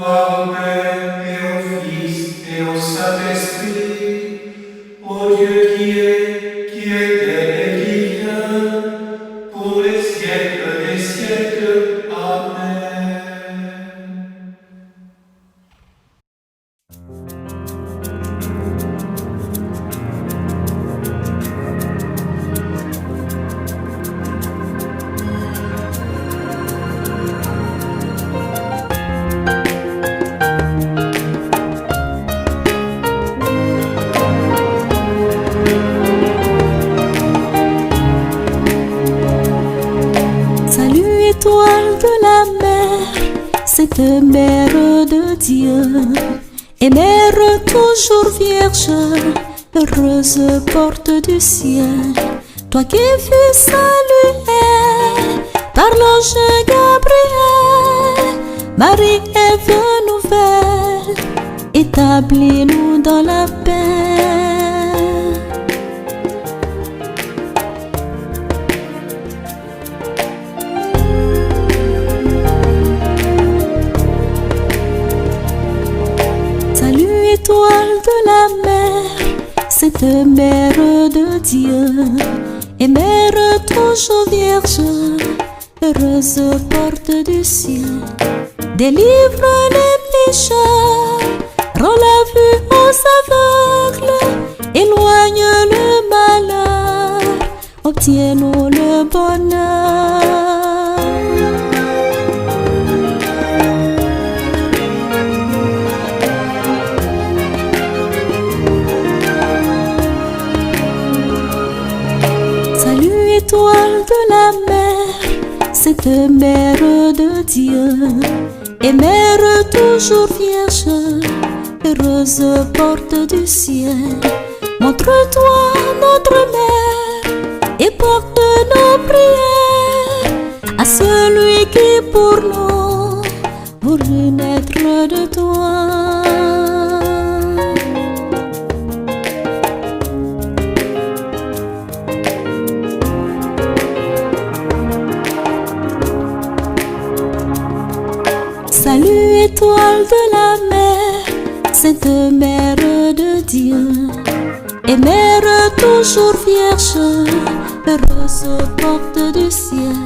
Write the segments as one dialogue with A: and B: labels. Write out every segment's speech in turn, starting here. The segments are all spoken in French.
A: Gloire au Père et au Fils et au Saint-Esprit, au Dieu qui était et qui vient, pour les siècles des siècles. Amen.
B: Salut étoile de la mer, cette mère de Dieu, et mère toujours vierge, heureuse porte du ciel. Toi qui fus saluée par l'ange Gabriel, Marie est nouvelle, établis-nous dans la paix. Salut étoile de la mer, cette mère de Dieu, et mère toujours vierge, heureuse porte du ciel. Délivre les pécheurs, rend la vue aux aveugles, éloigne le malheur, obtiens-nous le bonheur. Salut étoile de la mer, cette mère de Dieu, et mère toujours vierge, heureuse porte du ciel. Montre-toi notre mère et porte nos prières à celui qui pour nous voulut naître de toi. Salut étoile de la mer, cette mère de Dieu, et mère toujours vierge, heureuse porte du ciel.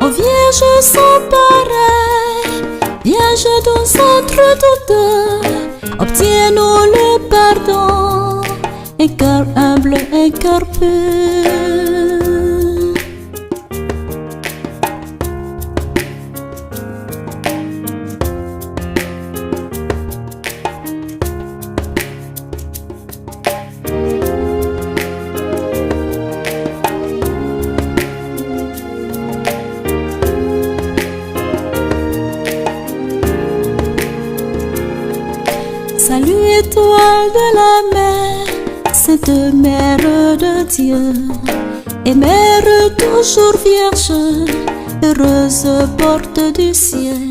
B: Ô Vierge sans pareil, Vierge dans centre douteux, obtiens-nous le pardon, un cœur humble, un cœur pur. Salut étoile de la mer, cette mère de Dieu, et mère toujours vierge, heureuse porte du ciel.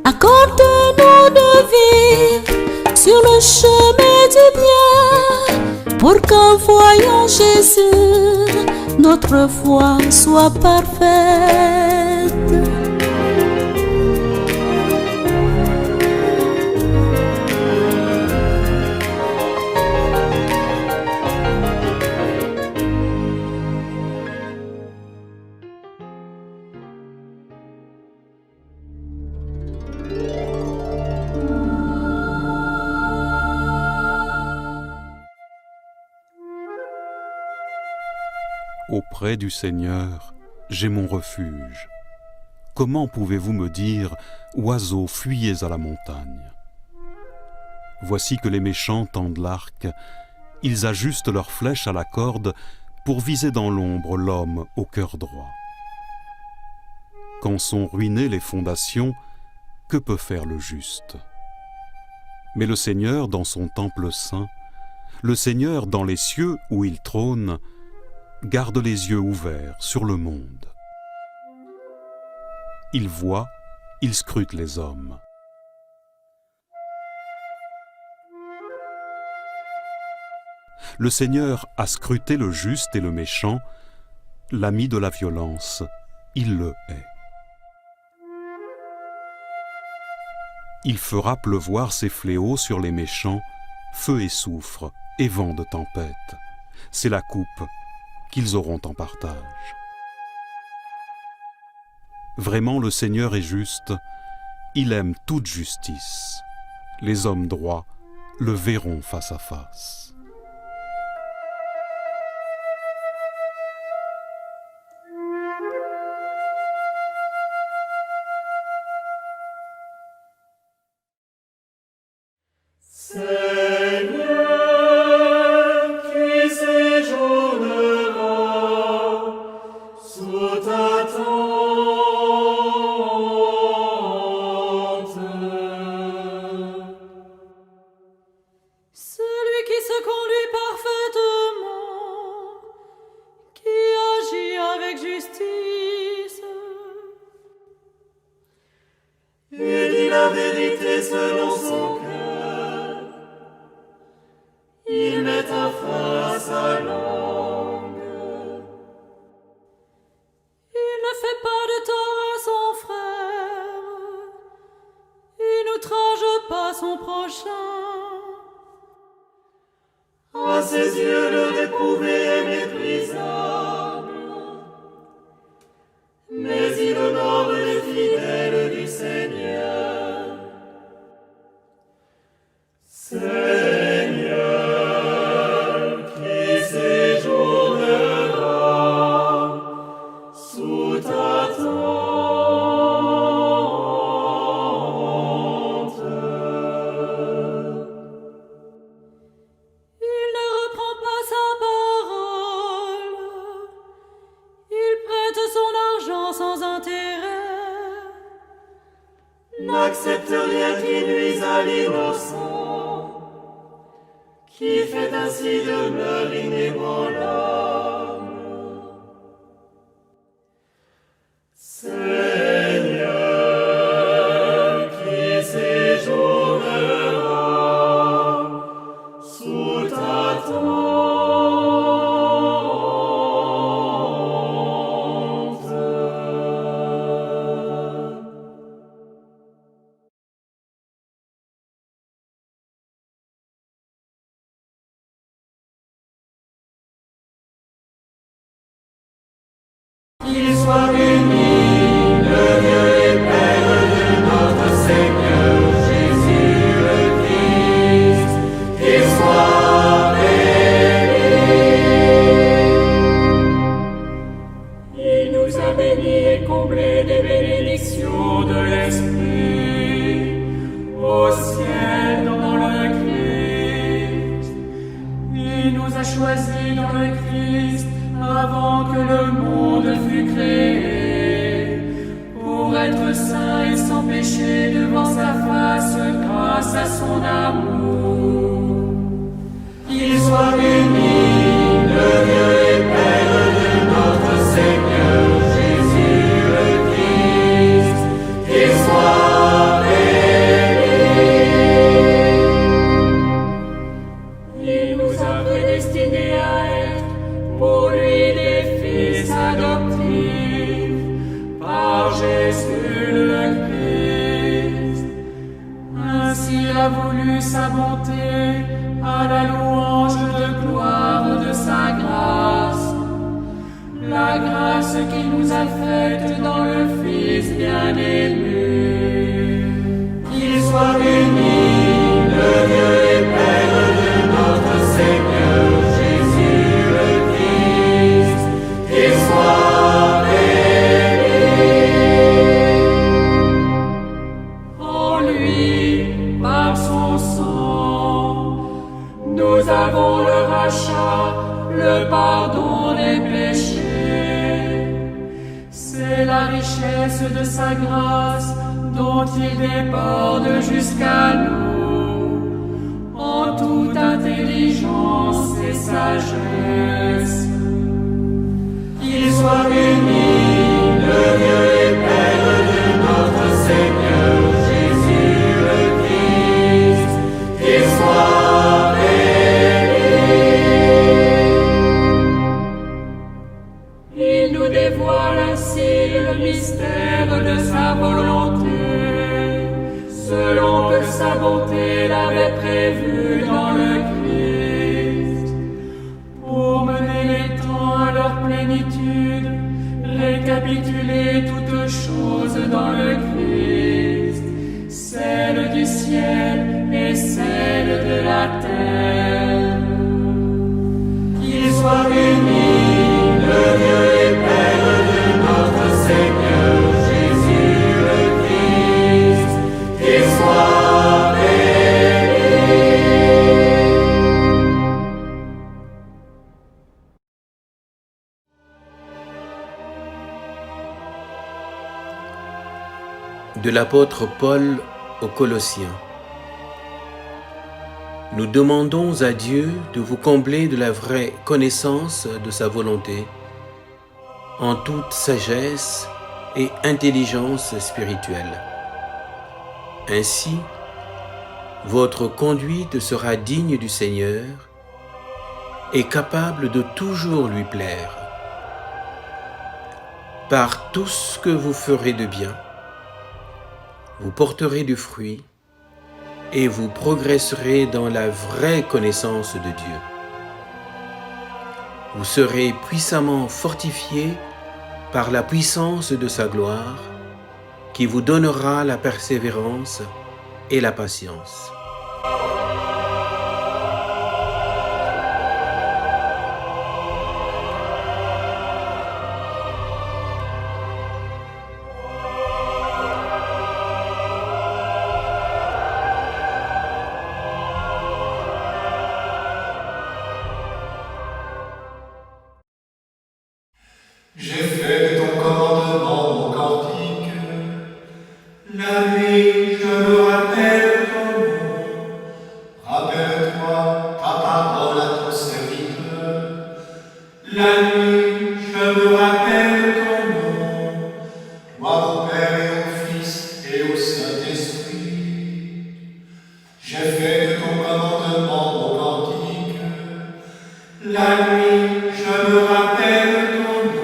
B: Accorde-nous de vivre sur le chemin du bien, pour qu'en voyant Jésus, notre foi soit parfaite.
C: Auprès du Seigneur, j'ai mon refuge. Comment pouvez-vous me dire, oiseaux, fuyez à la montagne? Voici que les méchants tendent l'arc, ils ajustent leurs flèches à la corde pour viser dans l'ombre l'homme au cœur droit. Quand sont ruinées les fondations, que peut faire le juste? Mais le Seigneur dans son temple saint, le Seigneur dans les cieux où il trône, garde les yeux ouverts sur le monde. Il voit, il scrute les hommes. Le Seigneur a scruté le juste et le méchant, l'ami de la violence, il le hait. Il fera pleuvoir ses fléaux sur les méchants, feu et soufre, et vent de tempête. C'est la coupe qu'ils auront en partage. Vraiment, le Seigneur est juste, il aime toute justice. Les hommes droits le verront face à face.
A: Seigneur, qui séjournera sous ta tente.
B: Celui qui se conduit parfaitement, qui agit avec justice,
A: Il dit la vérité selon son cœur. Il met un frein à sa langue.
B: il ne fait pas de tort à son frère, il n'outrage pas son prochain.
A: À ses yeux, le réprouvé est méprisable, mais il honore les fidèles du Seigneur. Seigneur, qui séjournera sous ta tente.
B: Il ne reprend pas sa parole, il prête son argent sans intérêt.
A: N'accepte rien qui nuise à l'innocent, qui fait ainsi demeure inébranlable. Seigneur, qui séjournera sous ta tente. Qu'il soit béni, le Dieu et Père de notre Seigneur Jésus le Christ. Qu'il soit béni. Il nous a bénis et comblés des bénédictions de l'Esprit au ciel dans le Christ. Il nous a choisis dans le Christ avant que le monde fût créé, pour être saints et sans péché devant sa face grâce à son amour. Qu'il soit béni, le Dieu et Père de notre Seigneur Jésus le Christ. Qu'il soit béni. Il nous a prédestinés à être pour lui des fils adoptifs par Jésus le Christ. Ainsi a voulu sa bonté à la louange de gloire de sa grâce, la grâce qu'il nous a faite dans le Fils bien-aimé. Qu'il soit béni, le Dieu et Père de notre Seigneur Jésus le Christ. Qu'il soit béni. En lui, par son sang, nous avons le rachat, le pardon des péchés. C'est la richesse de sa grâce dont il déborde jusqu'à nous, en toute intelligence et sagesse. Qu'il soit béni, le Dieu et Père de notre Seigneur Jésus le Christ. Qu'il soit béni. Il nous dévoile ainsi le mystère de sa volonté, selon
D: sa bonté l'avait prévu dans le Christ, pour mener les temps à leur plénitude, récapituler toutes choses dans le Christ, celle du ciel et celle de la terre. Qu'il soit béni, le Dieu et Père de notre Seigneur Jésus le Christ, qu'il soit béni.
E: De l'apôtre Paul aux Colossiens. Nous demandons à Dieu de vous combler de la vraie connaissance de sa volonté, en toute sagesse et intelligence spirituelle. Ainsi, votre conduite sera digne du Seigneur et capable de toujours lui plaire. Par tout ce que vous ferez de bien, vous porterez du fruit et vous progresserez dans la vraie connaissance de Dieu. Vous serez puissamment fortifiés par la puissance de sa gloire qui vous donnera la persévérance et la patience.
A: J'ai fait de ton commandement mon cantique. La nuit, je me rappelle ton nom. Rappelle-toi ta parole à ton serviteur. La nuit, je me rappelle ton nom. Toi, au Père et au Fils et au Saint-Esprit. J'ai fait de ton commandement mon cantique. La nuit, je me rappelle ton nom.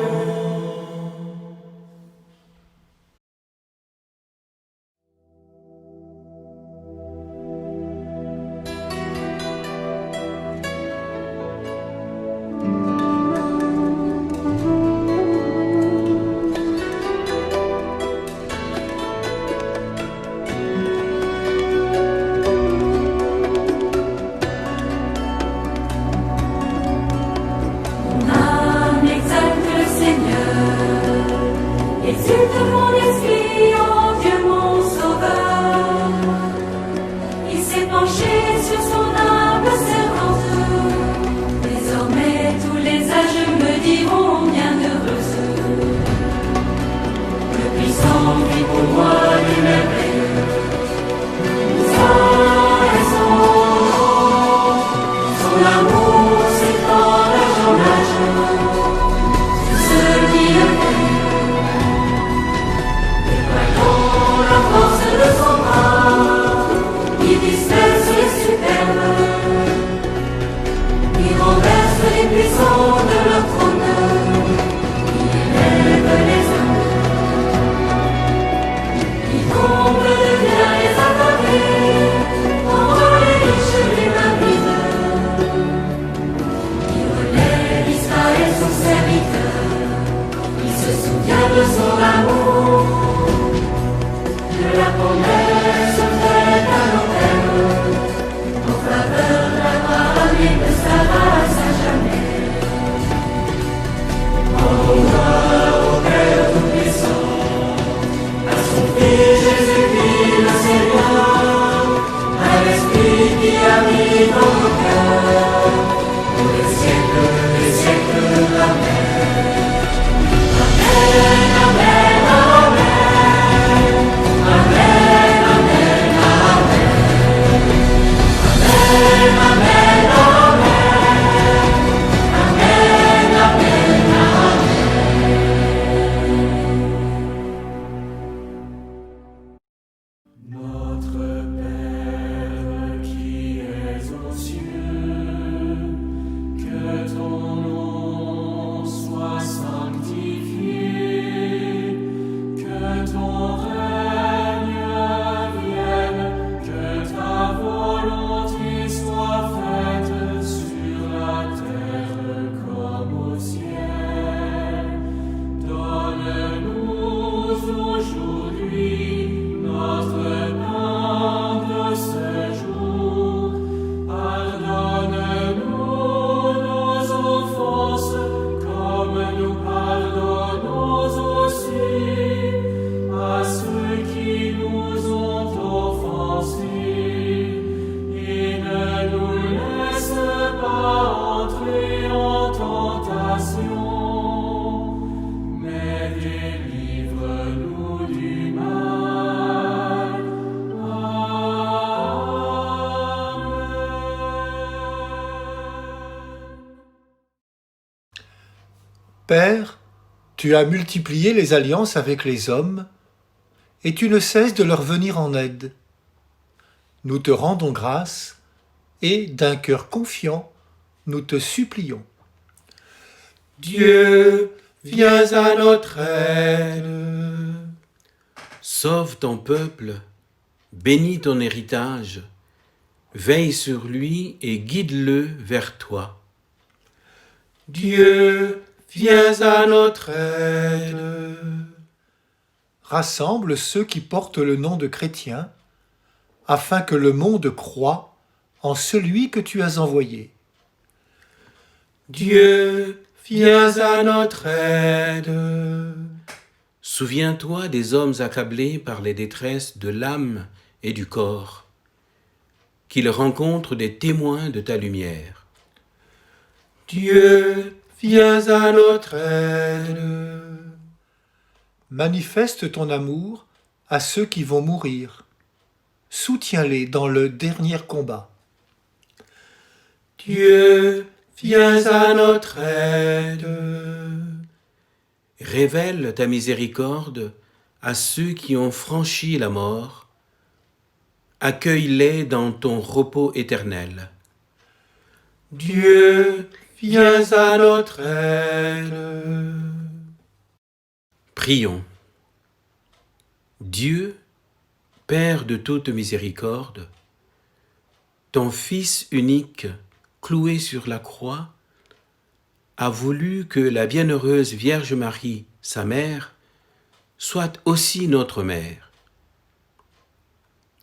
F: Père, tu as multiplié les alliances avec les hommes, et tu ne cesses de leur venir en aide. Nous te rendons grâce, et d'un cœur confiant, nous te supplions.
A: Dieu, viens à notre aide.
E: Sauve ton peuple, bénis ton héritage, veille sur lui et guide-le vers toi.
A: Dieu, viens à notre aide.
F: Rassemble ceux qui portent le nom de chrétiens, afin que le monde croie en celui que tu as envoyé.
A: Dieu, viens à notre aide.
E: Souviens-toi des hommes accablés par les détresses de l'âme et du corps, qu'ils rencontrent des témoins de ta lumière.
A: Dieu, viens à notre aide.
F: Manifeste ton amour à ceux qui vont mourir. Soutiens-les dans le dernier combat.
A: Dieu, viens à notre aide.
E: Révèle ta miséricorde à ceux qui ont franchi la mort. Accueille-les dans ton repos éternel.
A: Dieu, viens à notre aide.
E: Prions. Dieu, Père de toute miséricorde, ton Fils unique, cloué sur la croix, a voulu que la bienheureuse Vierge Marie, sa mère, soit aussi notre mère.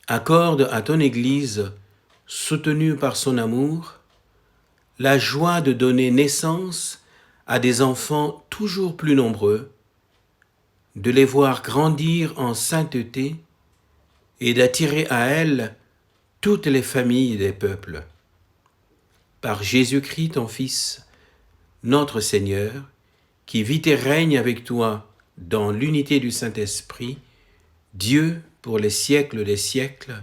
E: Accorde à ton Église, soutenue par son amour, la joie de donner naissance à des enfants toujours plus nombreux, de les voir grandir en sainteté et d'attirer à elle toutes les familles des peuples. Par Jésus-Christ, ton Fils, notre Seigneur, qui vit et règne avec toi dans l'unité du Saint-Esprit, Dieu pour les siècles des siècles.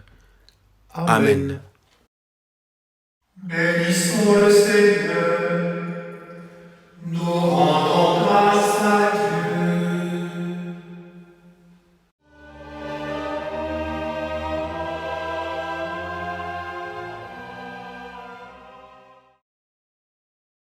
E: Amen.
A: Bénissons le Seigneur. Nous rendons